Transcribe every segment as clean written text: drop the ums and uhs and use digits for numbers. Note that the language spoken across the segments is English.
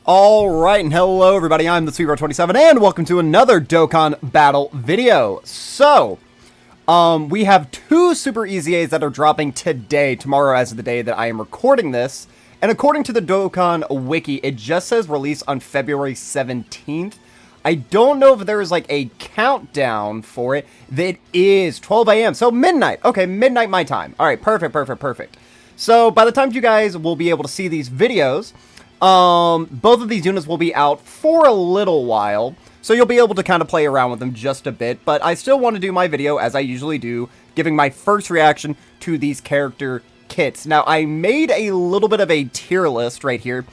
Alright, and hello everybody, I'm the Sweeper27, and welcome to another Dokkan battle video. So, we have two Super EZAs that are dropping today, tomorrow as of the day that I am recording this. And according to the Dokkan wiki, it just says release on February 17th. I don't know if there is like a countdown for it. It is 12 a.m., so midnight. Okay, midnight my time. Alright, perfect. So, by the time you guys will be able to see these videos, both of these units will be out for a little while, so you'll be able to kind of play around with them just a bit, but I still want to do my video, as I usually do, giving my first reaction to these character kits. Now, I made a little bit of a tier list right here,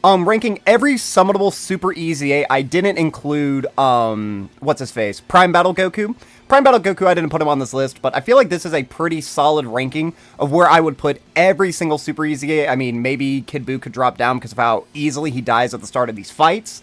ranking every summonable Super EZA. I didn't include, what's-his-face, Prime Battle Goku. Prime Battle Goku, I didn't put him on this list, but I feel like this is a pretty solid ranking of where I would put every single Super EZA. I mean, maybe Kid Buu could drop down because of how easily he dies at the start of these fights.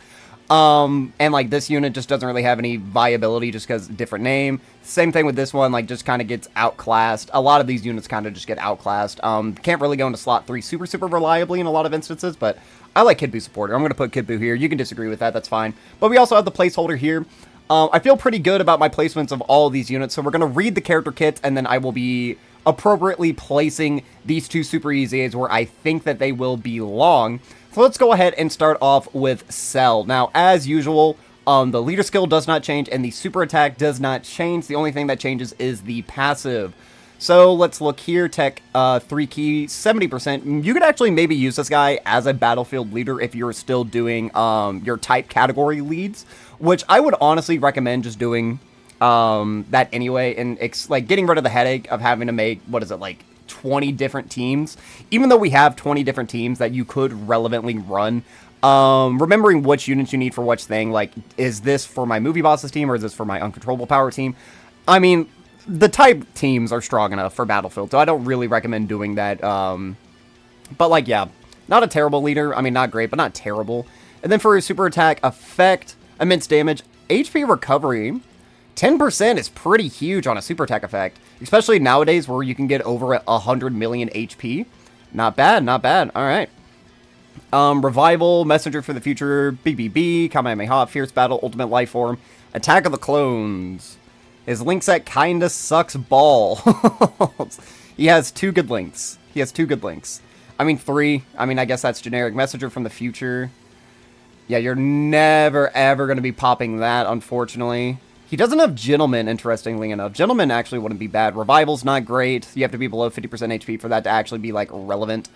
And, like, this unit just doesn't really have any viability just because different name. Same thing with this one, like, just kind of gets outclassed. A lot of these units kind of just get outclassed. Can't really go into slot 3 super reliably in a lot of instances, but I like Kid Buu supporter. I'm going to put Kid Buu here. You can disagree with that, that's fine. But we also have the placeholder here. I feel pretty good about my placements of all of these units, so we're going to read the character kits, and then I will be appropriately placing these two Super EZAs where I think that they will belong. So let's go ahead and start off with Cell. Now, as usual, the leader skill does not change, and the super attack does not change. The only thing that changes is the passive. So let's look here, Tech 3 key, 70%. You could actually maybe use this guy as a battlefield leader if you're still doing your type category leads, which I would honestly recommend just doing that anyway, and like getting rid of the headache of having to make, what is it, like 20 different teams. Even though we have 20 different teams that you could relevantly run, remembering which units you need for which thing, like, is this for my movie bosses team or is this for my uncontrollable power team? I mean, the type teams are strong enough for Battlefield, so I don't really recommend doing that. But, like, yeah, not a terrible leader. I mean, not great, but not terrible. And then for his super attack, effect, immense damage, HP recovery, 10% is pretty huge on a super attack effect, especially nowadays where you can get over 100 million HP. Not bad, not bad. All right. Revival, Messenger for the Future, BBB, Kamehameha, Fierce Battle, Ultimate Life Form, Attack of the Clones. His link set kinda sucks balls. He has two good links. I mean, 3. I mean, I guess that's generic. Messenger from the Future. Yeah, you're never, ever going to be popping that, unfortunately. He doesn't have Gentleman, interestingly enough. Gentleman actually wouldn't be bad. Revival's not great. You have to be below 50% HP for that to actually be, like, relevant.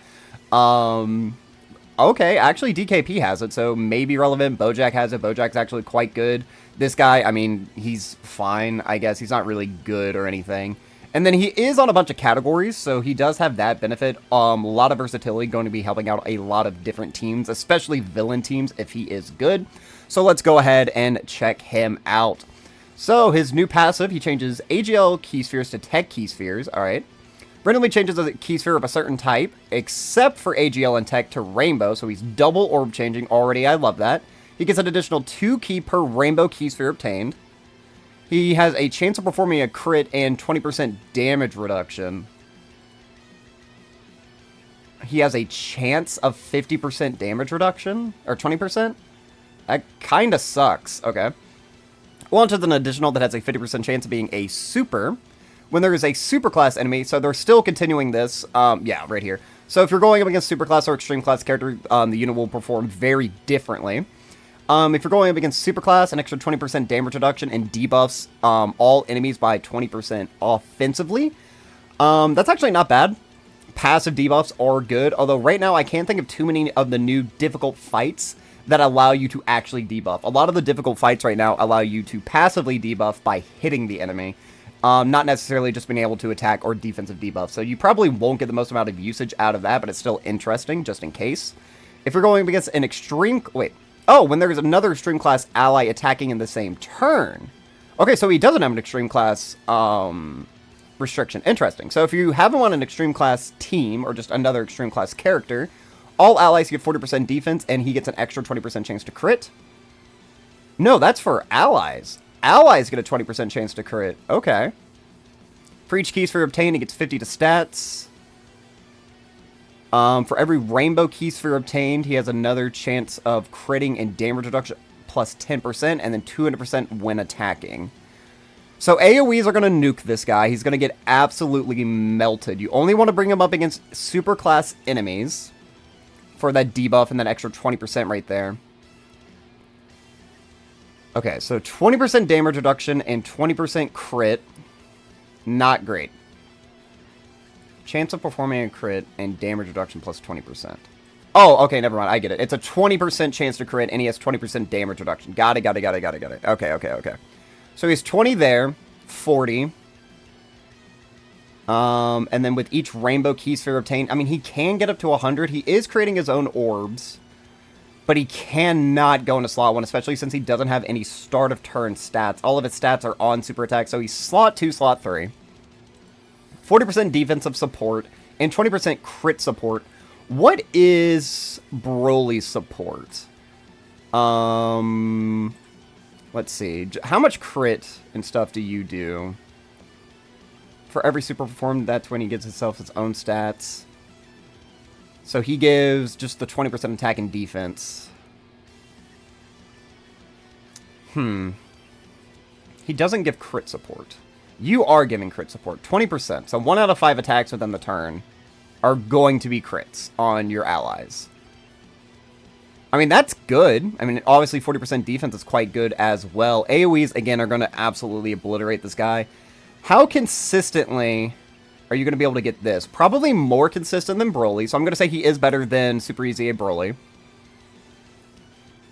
Okay, actually DKP has it, so maybe relevant. Bojack has it. Bojack's actually quite good. This guy, I mean, he's fine, I guess. He's not really good or anything. And then he is on a bunch of categories, so he does have that benefit. A lot of versatility, going to be helping out a lot of different teams, especially villain teams if he is good. So let's go ahead and check him out. So his new passive, he changes AGL key spheres to TEQ key spheres. All right. Randomly changes a key sphere of a certain type, except for AGL and TEQ to rainbow, so he's double orb changing already. I love that. He gets an additional 2 key per rainbow key sphere obtained. He has a chance of performing a crit and 20% damage reduction. He has a chance of 50% damage reduction? Or 20%? That kinda sucks. Okay. Launches an additional that has a 50% chance of being a super. When there is a superclass enemy, so they're still continuing this, yeah, right here. So if you're going up against superclass or extreme class character, the unit will perform very differently. If you're going up against superclass, an extra 20% damage reduction and debuffs all enemies by 20% offensively. That's actually not bad. Passive debuffs are good, although right now I can't think of too many of the new difficult fights that allow you to actually debuff. A lot of the difficult fights right now allow you to passively debuff by hitting the enemy. Not necessarily just being able to attack or defensive debuff. So you probably won't get the most amount of usage out of that, but it's still interesting, just in case. If you're going against an extreme... Wait. Oh, when there's another extreme class ally attacking in the same turn. Okay, so he doesn't have an extreme class restriction. Interesting. So if you have him on an extreme class team, or just another extreme class character, all allies get 40% defense, and he gets an extra 20% chance to crit. No, that's for allies. Allies get a 20% chance to crit. Okay. For each key sphere obtained, he gets 50 to stats. For every rainbow key sphere obtained, he has another chance of critting and damage reduction plus 10%, and then 200% when attacking. So AoEs are going to nuke this guy. He's going to get absolutely melted. You only want to bring him up against super class enemies for that debuff and that extra 20% right there. Okay, so 20% damage reduction and 20% crit. Not great. Chance of performing a crit and damage reduction plus 20%. Oh, okay, never mind. I get it. It's a 20% chance to crit, and he has 20% damage reduction. Got it. Okay. So he's 20 there, 40. And then with each rainbow key sphere obtained, I mean, he can get up to 100. He is creating his own orbs, but he cannot go into slot 1, especially since he doesn't have any start of turn stats. All of his stats are on super attack, so he's slot 2, slot 3. 40% defensive support, and 20% crit support. What is Broly's support? Let's see. How much crit and stuff do you do? For every super performed, that's when he gives himself his own stats. So he gives just the 20% attack and defense. He doesn't give crit support. You are giving crit support. 20%. So 1 out of 5 attacks within the turn are going to be crits on your allies. I mean, that's good. I mean, obviously 40% defense is quite good as well. AoEs, again, are going to absolutely obliterate this guy. How consistently are you going to be able to get this? Probably more consistent than Broly, so I'm going to say he is better than Super EZA Broly.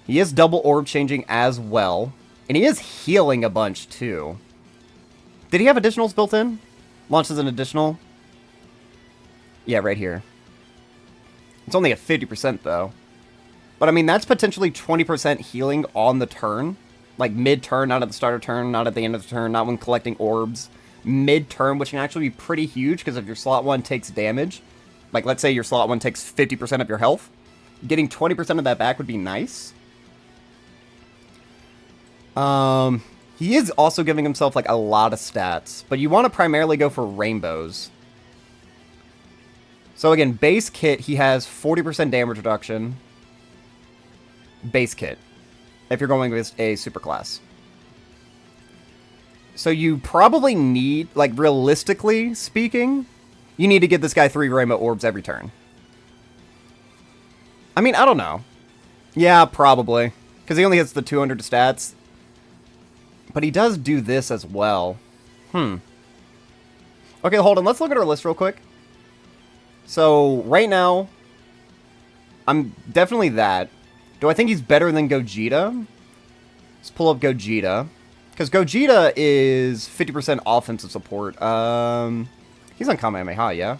He is double orb changing as well. And he is healing a bunch, too. Did he have additionals built in? Launches an additional? Yeah, right here. It's only at 50%, though. But, I mean, that's potentially 20% healing on the turn. Like, mid-turn, not at the start of turn, not at the end of the turn, not when collecting orbs. Mid-turn, which can actually be pretty huge, because if your slot 1 takes damage, like, let's say your slot 1 takes 50% of your health, getting 20% of that back would be nice. He is also giving himself, like, a lot of stats, but you want to primarily go for rainbows. So, again, base kit, he has 40% damage reduction. Base kit, if you're going with a super class. So you probably need, like, realistically speaking, you need to get this guy 3 rainbow orbs every turn. I mean, I don't know. Yeah, probably. Because he only hits the 200 stats. But he does do this as well. Okay, hold on. Let's look at our list real quick. So, right now, I'm definitely that. Do I think he's better than Gogeta? Let's pull up Gogeta. Because Gogeta is 50% offensive support. He's on Kamehameha, yeah?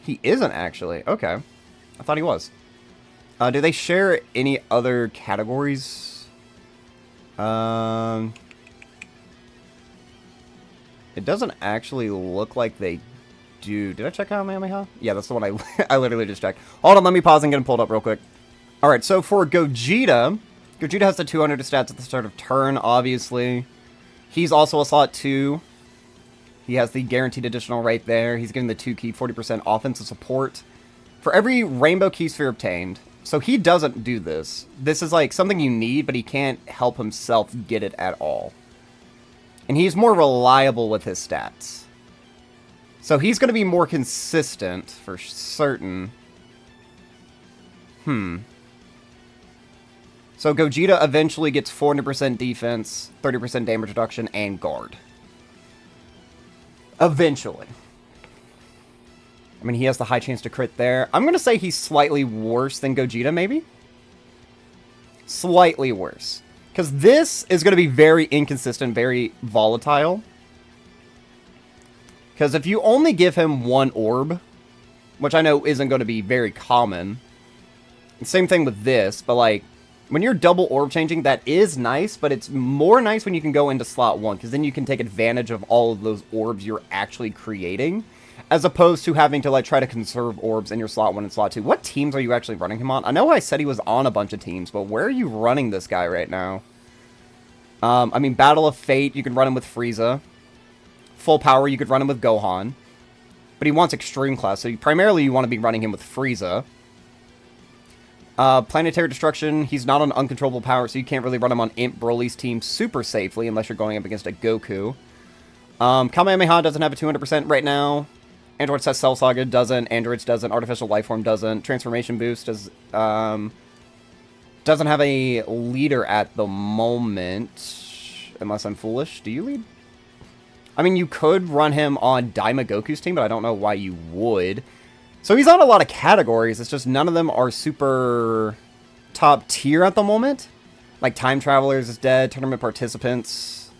He isn't, actually. Okay. I thought he was. Do they share any other categories? It doesn't actually look like they do. Did I check out Kamehameha? Yeah, that's the one I literally just checked. Hold on, let me pause and get him pulled up real quick. Alright, so for Gogeta, Gogeta has the 200 stats at the start of turn, obviously. He's also a slot 2. He has the guaranteed additional right there. He's getting the 2 key, 40% offensive support. For every rainbow key sphere obtained, so he doesn't do this. This is like something you need, but he can't help himself get it at all. And he's more reliable with his stats. So he's going to be more consistent for certain. So Gogeta eventually gets 400% defense, 30% damage reduction, and guard. Eventually. I mean, he has the high chance to crit there. I'm going to say he's slightly worse than Gogeta, maybe? Slightly worse. Because this is going to be very inconsistent, very volatile. Because if you only give him 1 orb, which I know isn't going to be very common. Same thing with this, but like, when you're double orb changing, that is nice, but it's more nice when you can go into slot 1, because then you can take advantage of all of those orbs you're actually creating. As opposed to having to, like, try to conserve orbs in your slot 1 and slot 2. What teams are you actually running him on? I know I said he was on a bunch of teams, but where are you running this guy right now? I mean, Battle of Fate, you can run him with Frieza. Full Power, you could run him with Gohan. But but he wants Extreme Class, so primarily you want to be running him with Frieza. Planetary Destruction, he's not on Uncontrollable Power, so you can't really run him on Imp Broly's team super safely unless you're going up against a Goku. Kamehameha doesn't have a 200% right now. Android Test Cell Saga doesn't. Androids doesn't. Artificial Lifeform doesn't. Transformation Boost doesn't have a leader at the moment. Unless I'm foolish. Do you lead? I mean, you could run him on Daima Goku's team, but I don't know why you would. So he's on a lot of categories. It's just none of them are super top tier at the moment. Like Time Travelers is dead. Tournament Participants.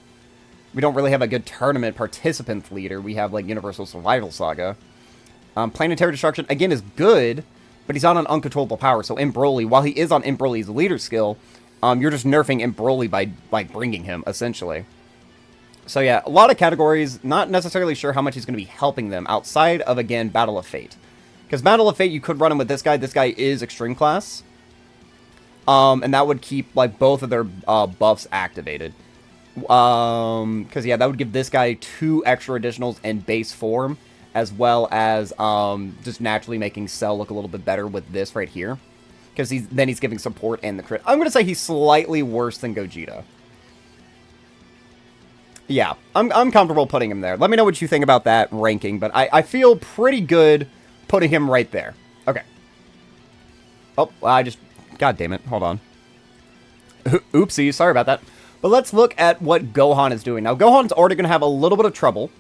We don't really have a good tournament participant leader. We have like Universal Survival Saga. Planetary Destruction, again, is good, but he's on an Uncontrollable Power. So Imp Broly, while he is on Imp Broly's leader skill, you're just nerfing Imp Broly by bringing him, essentially. So yeah, a lot of categories. Not necessarily sure how much he's going to be helping them outside of, again, Battle of Fate. Because Battle of Fate, you could run him with this guy. This guy is Extreme Class. And that would keep, like, both of their buffs activated. Because, yeah, that would give this guy 2 extra additionals in base form, as well as just naturally making Cell look a little bit better with this right here. Because then he's giving support and the crit. I'm going to say he's slightly worse than Gogeta. Yeah, I'm comfortable putting him there. Let me know what you think about that ranking, but I feel pretty good putting him right there. Okay. Oh, God damn it. Hold on. Oopsie, sorry about that. But let's look at what Gohan is doing. Now, Gohan's already going to have a little bit of trouble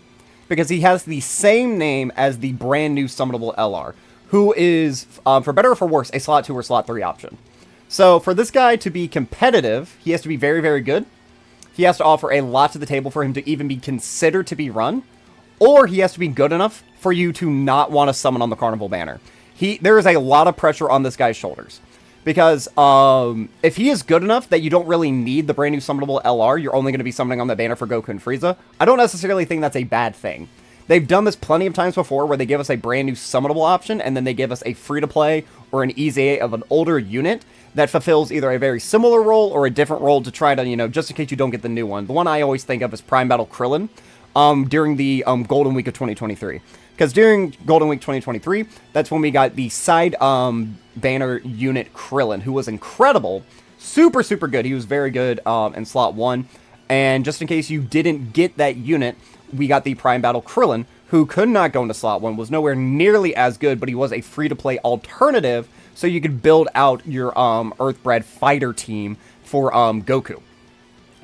because he has the same name as the brand new summonable LR, who is, for better or for worse, a slot 2 or slot 3 option. So, for this guy to be competitive, he has to be very, very good. He has to offer a lot to the table for him to even be considered to be run, or he has to be good enough for you to not want to summon on the Carnival banner. There is a lot of pressure on this guy's shoulders. Because if he is good enough that you don't really need the brand new summonable LR, you're only going to be summoning on the banner for Goku and Frieza, I don't necessarily think that's a bad thing. They've done this plenty of times before where they give us a brand new summonable option and then they give us a free-to-play or an EZA of an older unit that fulfills either a very similar role or a different role to try to, you know, just in case you don't get the new one. The one I always think of is Prime Battle Krillin during the Golden Week of 2023. Because during Golden Week 2023, that's when we got the side banner unit Krillin, who was incredible. Super, super good. He was very good in slot 1. And just in case you didn't get that unit, we got the Prime Battle Krillin, who could not go into slot 1, was nowhere nearly as good, but he was a free-to-play alternative, so you could build out your Earthbred fighter team for Goku.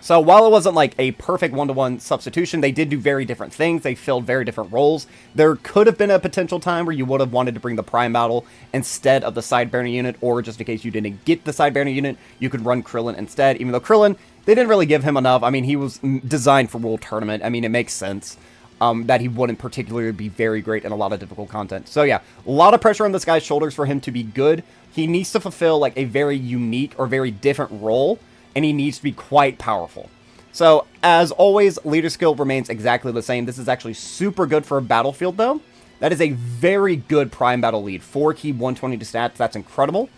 So while it wasn't like a perfect one-to-one substitution, they did do very different things. They filled very different roles. There could have been a potential time where you would have wanted to bring the Prime Battle instead of the side banner unit, or just in case you didn't get the side banner unit, you could run Krillin instead. Even though Krillin, they didn't really give him enough. I mean, he was designed for World Tournament. I mean, it makes sense that he wouldn't particularly be very great in a lot of difficult content. So yeah, a lot of pressure on this guy's shoulders for him to be good. He needs to fulfill like a very unique or very different role, and he needs to be quite powerful. So, as always, leader skill remains exactly the same. This is actually super good for a battlefield, though. That is a very good Prime Battle lead. 4 key, 120 to stats. That's incredible.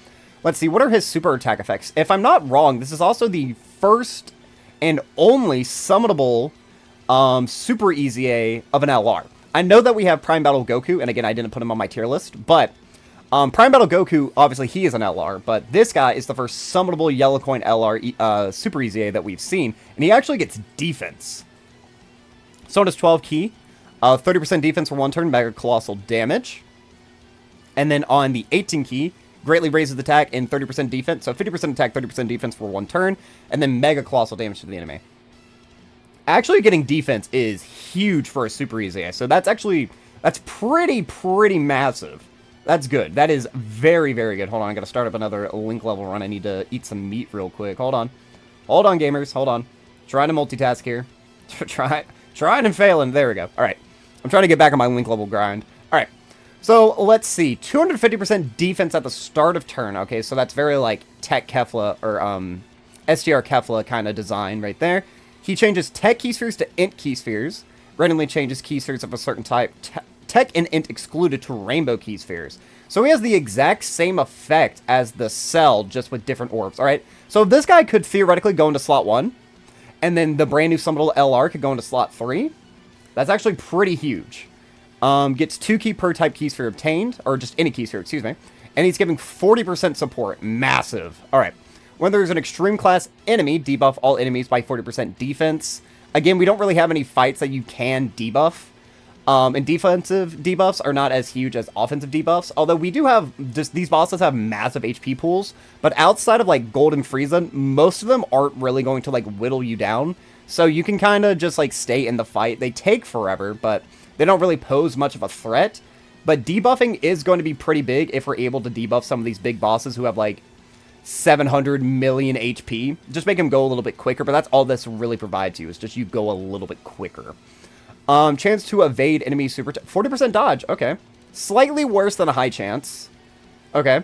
Let's see, what are his super attack effects? If I'm not wrong, this is also the first and only summonable super EZA of an LR. I know that we have Prime Battle Goku, and again, I didn't put him on my tier list, but Prime Battle Goku, obviously, he is an LR, but this guy is the first summonable Yellow Coin LR Super EZA that we've seen, and he actually gets defense. So does 12 key, 30% defense for 1 turn, Mega Colossal damage. And then on the 18 key, greatly raises the attack and 30% defense, so 50% attack, 30% defense for 1 turn, and then Mega Colossal damage to the enemy. Actually getting defense is huge for a Super EZA, so that's pretty massive. That's good. That is very, very good. Hold on, I gotta start up another link level run. I need to eat some meat real quick. Hold on. Hold on, gamers. Hold on. Trying to multitask here. Trying and failing. There we go. Alright. I'm trying to get back on my link level grind. Alright. So, let's see. 250% defense at the start of turn. Okay, so that's very, like, TEQ Kefla, or, STR Kefla kind of design right there. He changes TEQ key spheres to INT key spheres. Randomly changes key spheres of a certain type. TEQ and INT excluded to rainbow key spheres. So he has the exact same effect as the Cell, just with different orbs, alright? So this guy could theoretically go into slot 1, and then the brand new summonable LR could go into slot 3. That's actually pretty huge. Gets 2 key per type key sphere obtained, or just any key sphere, excuse me. And he's giving 40% support. Massive. Alright. When there's an extreme class enemy, debuff all enemies by 40% defense. Again, we don't really have any fights that you can debuff. And defensive debuffs are not as huge as offensive debuffs. Although we do have, just these bosses have massive HP pools. But outside of like Gold and Frieza, most of them aren't really going to like whittle you down. So you can kind of just like stay in the fight. They take forever, but they don't really pose much of a threat. But debuffing is going to be pretty big if we're able to debuff some of these big bosses who have like 700 million HP. Just make them go a little bit quicker, but that's all this really provides you, is just you go a little bit quicker. Chance to evade enemy super... 40% dodge, okay. Slightly worse than a high chance. Okay.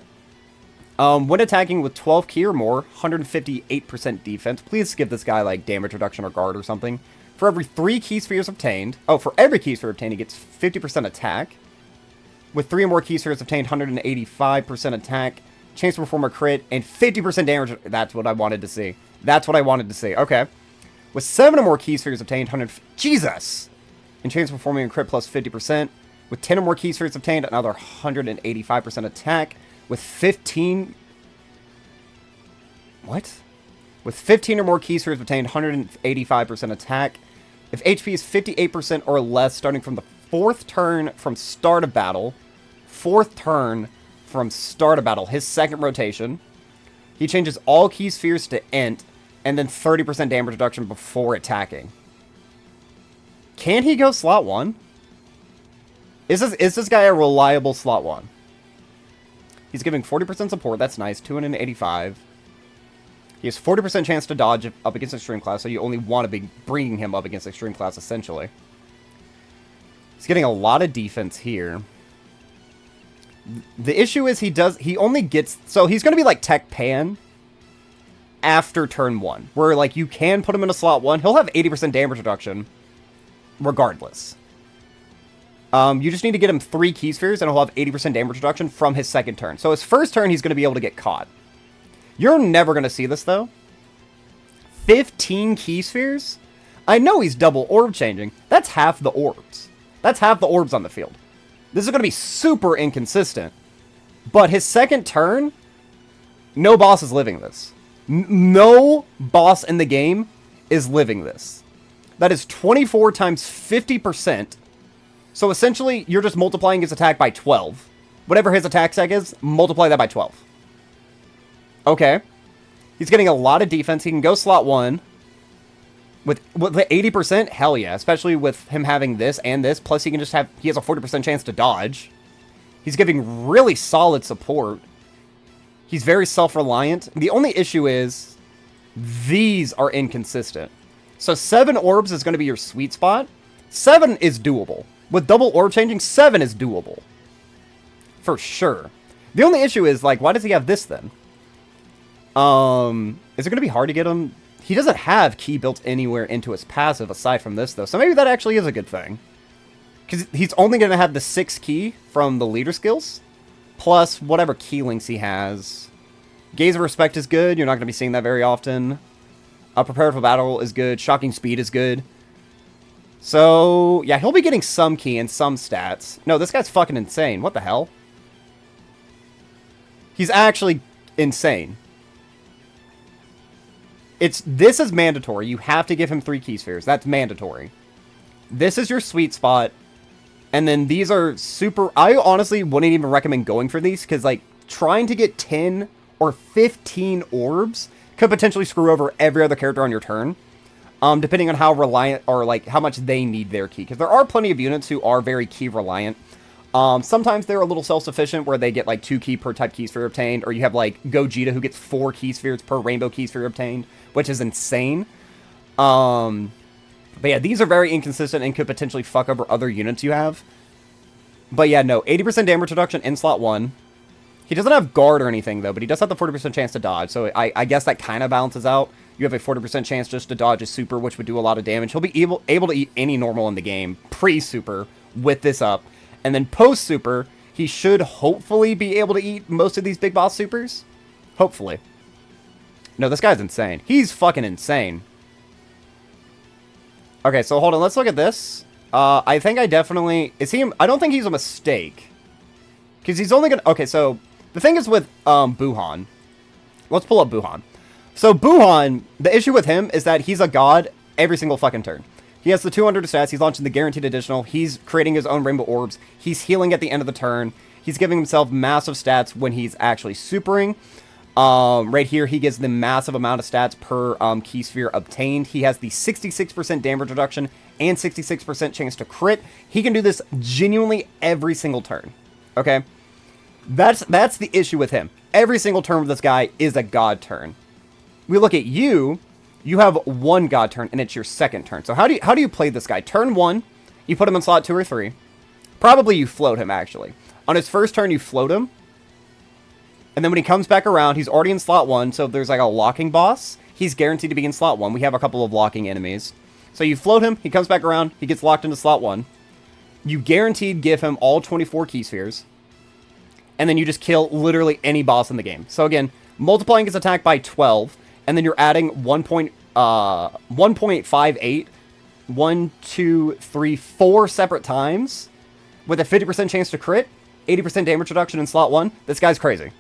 When attacking with 12 key or more, 158% defense. Please give this guy, like, damage reduction or guard or something. For every 3 key spheres obtained... Oh, for every key sphere obtained, he gets 50% attack. With 3 or more key spheres obtained, 185% attack. Chance to perform a crit, and 50% damage. That's what I wanted to see. That's what I wanted to see. Okay. With 7 or more key spheres obtained, 100... Jesus! And chance of performing a crit plus 50%. With 10 or more key spheres obtained, another 185% attack. With 15... What? With 15 or more key spheres obtained, 185% attack. If HP is 58% or less, starting from the 4th turn from start of battle. 4th turn from start of battle. His second rotation. He changes all key spheres to INT. And then 30% damage reduction before attacking. Can he go slot 1? Is this guy a reliable slot 1? He's giving 40% support. That's nice. 285. He has 40% chance to dodge up against extreme class, so you only want to be bringing him up against extreme class, essentially. He's getting a lot of defense here. The issue is he only gets... So he's going to be like Tech Pan after turn 1, where like you can put him in a slot 1. He'll have 80% damage reduction regardless. You just need to get him 3 key spheres and he'll have 80% damage reduction from his second turn. So his first turn, he's going to be able to get caught. You're never going to see this, though. 15 key spheres? I know he's double orb changing. That's half the orbs. That's half the orbs on the field. This is going to be super inconsistent. But his second turn, no boss is living this. No boss in the game is living this. That is 24 times 50%. So essentially, you're just multiplying his attack by 12. Whatever his attack stack is, multiply that by 12. Okay. He's getting a lot of defense. He can go slot 1. With the 80%, hell yeah. Especially with him having this and this. Plus, he has a 40% chance to dodge. He's giving really solid support. He's very self-reliant. The only issue is, these are inconsistent. So 7 orbs is going to be your sweet spot. 7 is doable. With double orb changing, 7 is doable. For sure. The only issue is, like, why does he have this then? Is it going to be hard to get him? He doesn't have ki built anywhere into his passive aside from this, though. So maybe that actually is a good thing. Because he's only going to have the 6 ki from the leader skills. Plus whatever ki links he has. Gaze of Respect is good. You're not going to be seeing that very often. Prepared for Battle is good. Shocking Speed is good. So, yeah, he'll be getting some ki and some stats. No, this guy's fucking insane. What the hell? He's actually insane. This is mandatory. You have to give him 3 key spheres. That's mandatory. This is your sweet spot. And then these are super... I honestly wouldn't even recommend going for these, because, like, trying to get 10 or 15 orbs could potentially screw over every other character on your turn. Depending on how reliant, or, like, how much they need their ki. Because there are plenty of units who are very ki reliant. Sometimes they're a little self-sufficient, where they get, like, 2 ki per type key sphere obtained. Or you have, like, Gogeta, who gets 4 key spheres per rainbow key sphere obtained, which is insane. But yeah, these are very inconsistent and could potentially fuck over other units you have. But yeah, no, 80% damage reduction in slot 1. He doesn't have guard or anything, though, but he does have the 40% chance to dodge. So I guess that kind of balances out. You have a 40% chance just to dodge a super, which would do a lot of damage. He'll be able to eat any normal in the game, pre-super, with this up. And then post-super, he should hopefully be able to eat most of these big boss supers. Hopefully. No, this guy's insane. He's fucking insane. Okay, so hold on. Let's look at this. I think I definitely... Is he... I don't think he's a mistake. Because he's only gonna... Okay, so... The thing is with, Buhan. Let's pull up Buhan. So, Buhan, the issue with him is that he's a god every single fucking turn. He has the 200 stats. He's launching the guaranteed additional. He's creating his own rainbow orbs. He's healing at the end of the turn. He's giving himself massive stats when he's actually supering. Right here, he gives the massive amount of stats per key sphere obtained. He has the 66% damage reduction and 66% chance to crit. He can do this genuinely every single turn. Okay? That's the issue with him. Every single turn with this guy is a god turn. We look at you. You have one god turn, and it's your second turn. So how do you play this guy? Turn 1, you put him in slot 2 or 3. Probably you float him, actually. On his first turn, you float him. And then when he comes back around, he's already in slot 1. So if there's like a locking boss, he's guaranteed to be in slot 1. We have a couple of locking enemies. So you float him, he comes back around, he gets locked into slot 1. You guaranteed give him all 24 key spheres. And then you just kill literally any boss in the game. So again, multiplying his attack by 12. And then you're adding 1.58, 1, 2, 3, 4 separate times with a 50% chance to crit, 80% damage reduction in slot 1. This guy's crazy.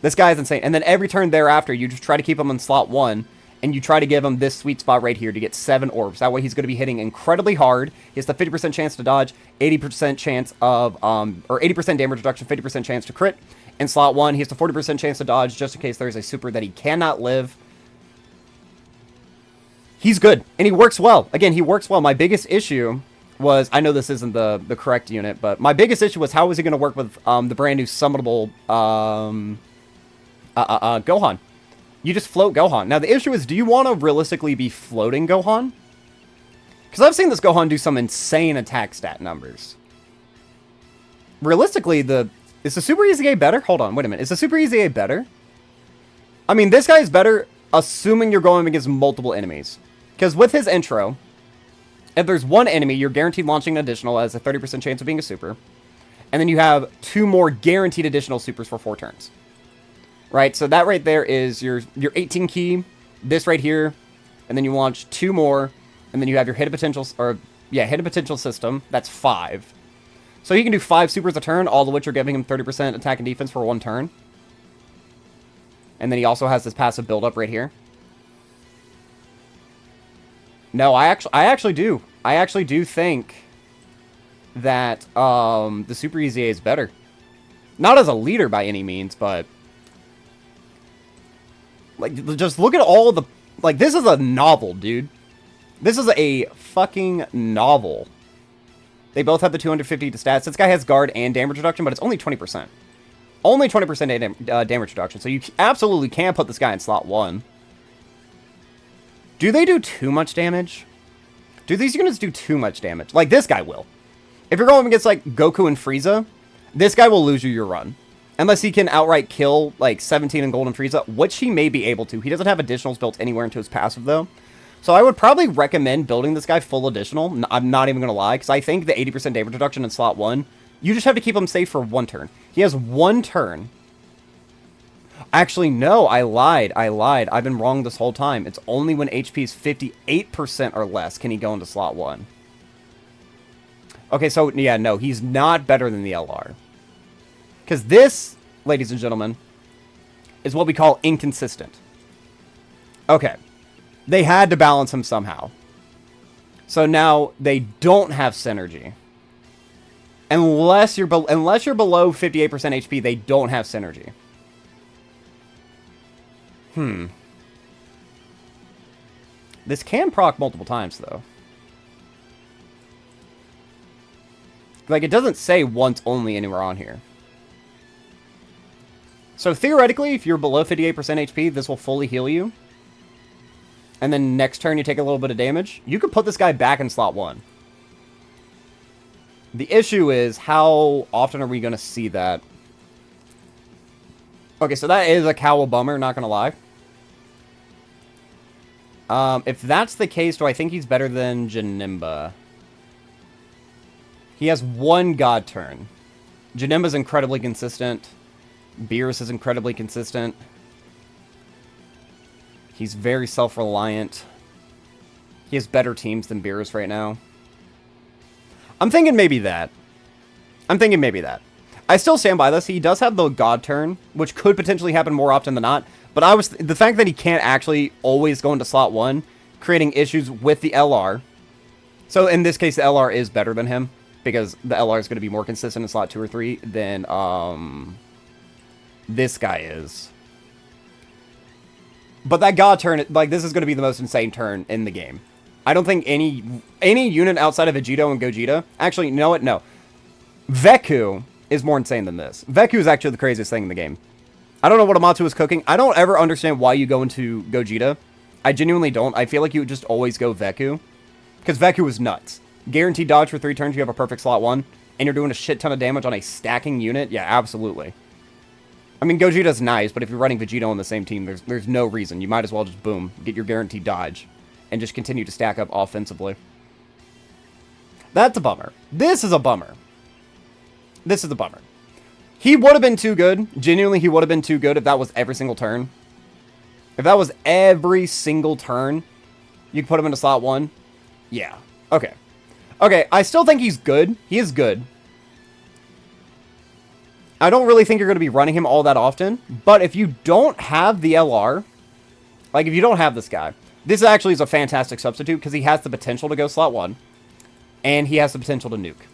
This guy is insane. And then every turn thereafter, you just try to keep him in slot 1, and you try to give him this sweet spot right here to get 7 orbs. That way he's going to be hitting incredibly hard. He has the 50% chance to dodge, 80% chance of, or 80% damage reduction, 50% chance to crit. In slot 1, he has the 40% chance to dodge just in case there's a super that he cannot live. He's good, and he works well. Again, he works well. My biggest issue was, I know this isn't the correct unit, but my biggest issue was how was he going to work with the brand new summonable Gohan. You just float Gohan. Now, the issue is, do you want to realistically be floating Gohan? Because I've seen this Gohan do some insane attack stat numbers. Realistically, is the Super EZA better? Hold on, wait a minute. Is the Super EZA better? I mean, this guy is better, assuming you're going against multiple enemies. Because with his intro, if there's one enemy, you're guaranteed launching an additional as a 30% chance of being a super. And then you have 2 more guaranteed additional supers for 4 turns. Right, so that right there is your 18 key, this right here, and then you launch 2 more, and then you have your hit potential, hit potential system, that's 5. So he can do 5 supers a turn, all of which are giving him 30% attack and defense for 1 turn. And then he also has this passive build-up right here. No, I actually do. I actually do think that the Super EZA is better. Not as a leader by any means, but like, just look at all the... Like, this is a novel, dude. This is a fucking novel. They both have the 250 to stats. This guy has guard and damage reduction, but it's only 20%. Only 20% damage reduction, so you absolutely can put this guy in slot 1. Do they do too much damage? Do these units do too much damage? Like, this guy will. If you're going against, like, Goku and Frieza, this guy will lose you your run. Unless he can outright kill, like, 17 and Golden Frieza, which he may be able to. He doesn't have additionals built anywhere into his passive, though. So I would probably recommend building this guy full additional. I'm not even going to lie, because I think the 80% damage reduction in slot 1, you just have to keep him safe for 1 turn. He has 1 turn. Actually, no, I lied. I've been wrong this whole time. It's only when HP is 58% or less can he go into slot 1. Okay, so, yeah, no, he's not better than the LR. Because this, ladies and gentlemen, is what we call inconsistent. Okay. They had to balance him somehow. So now they don't have synergy. Unless you're below 58% HP, they don't have synergy. This can proc multiple times, though. Like, it doesn't say once only anywhere on here. So theoretically, if you're below 58% HP, this will fully heal you. And then next turn you take a little bit of damage. You could put this guy back in slot 1. The issue is, how often are we going to see that? Okay, so that is a cowl bummer, not going to lie. If that's the case, do I think he's better than Janemba? He has 1 god turn. Janemba's incredibly consistent. Beerus is incredibly consistent. He's very self-reliant. He has better teams than Beerus right now. I'm thinking maybe that. I still stand by this. He does have the God turn, which could potentially happen more often than not. But the fact that he can't actually always go into slot 1, creating issues with the LR. So in this case, the LR is better than him, because the LR is going to be more consistent in slot 2 or 3 than this guy is. But that God turn, like, this is going to be the most insane turn in the game. I don't think any unit outside of Vegito and Gogeta... Actually, you know what? No. Veku is more insane than this. Veku is actually the craziest thing in the game. I don't know what Amatsu is cooking. I don't ever understand why you go into Gogeta. I genuinely don't. I feel like you would just always go Veku. Because Veku is nuts. Guaranteed dodge for 3 turns, you have a perfect slot 1. And you're doing a shit ton of damage on a stacking unit. Yeah, absolutely. I mean, Gogeta's nice, but if you're running Vegito on the same team, there's no reason. You might as well just, boom, get your guaranteed dodge. And just continue to stack up offensively. That's a bummer. This is a bummer. This is a bummer. He would have been too good. Genuinely, he would have been too good if that was every single turn. If that was every single turn, you could put him into slot 1. Yeah. Okay. Okay, I still think he's good. He is good. I don't really think you're going to be running him all that often. But if you don't have the LR, like if you don't have this guy, this actually is a fantastic substitute because he has the potential to go slot 1. And he has the potential to nuke.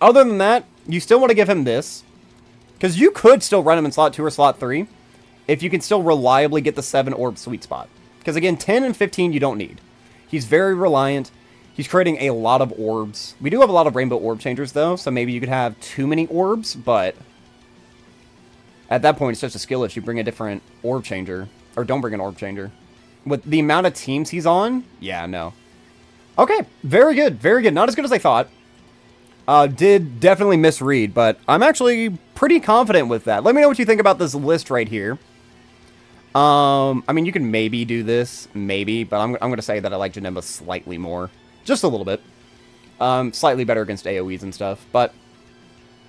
Other than that, you still want to give him this. Because you could still run him in slot 2 or slot 3. If you can still reliably get the 7 orb sweet spot. Because again, 10 and 15 you don't need. He's very reliant. He's creating a lot of orbs. We do have a lot of rainbow orb changers though. So maybe you could have too many orbs. But at that point, it's just a skill if you bring a different orb changer. Or don't bring an orb changer. With the amount of teams he's on, yeah, no. Okay, very good, very good. Not as good as I thought. Did definitely misread, but I'm actually pretty confident with that. Let me know what you think about this list right here. I mean, you can maybe do this, maybe, but I'm going to say that I like Janemba slightly more. Just a little bit. Slightly better against AoEs and stuff, but...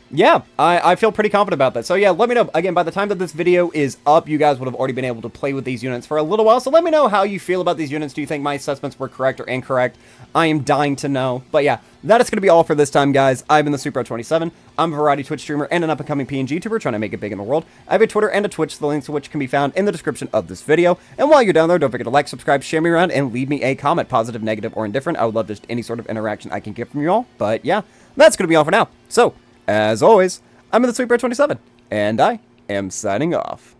yeah, I feel pretty confident about that. So yeah, let me know. Again, by the time that this video is up, you guys would have already been able to play with these units for a little while. So let me know how you feel about these units. Do you think my assessments were correct or incorrect? I am dying to know. But yeah, that is going to be all for this time, guys. I've been the Super27. I'm a variety Twitch streamer and an up-and-coming PNG tuber trying to make it big in the world. I have a Twitter and a Twitch, the links to which can be found in the description of this video. And while you're down there, don't forget to like, subscribe, share me around, and leave me a comment, positive, negative, or indifferent. I would love just any sort of interaction I can get from you all. But yeah, that's going to be all for now. So, as always, I'm in the Super27, and I am signing off.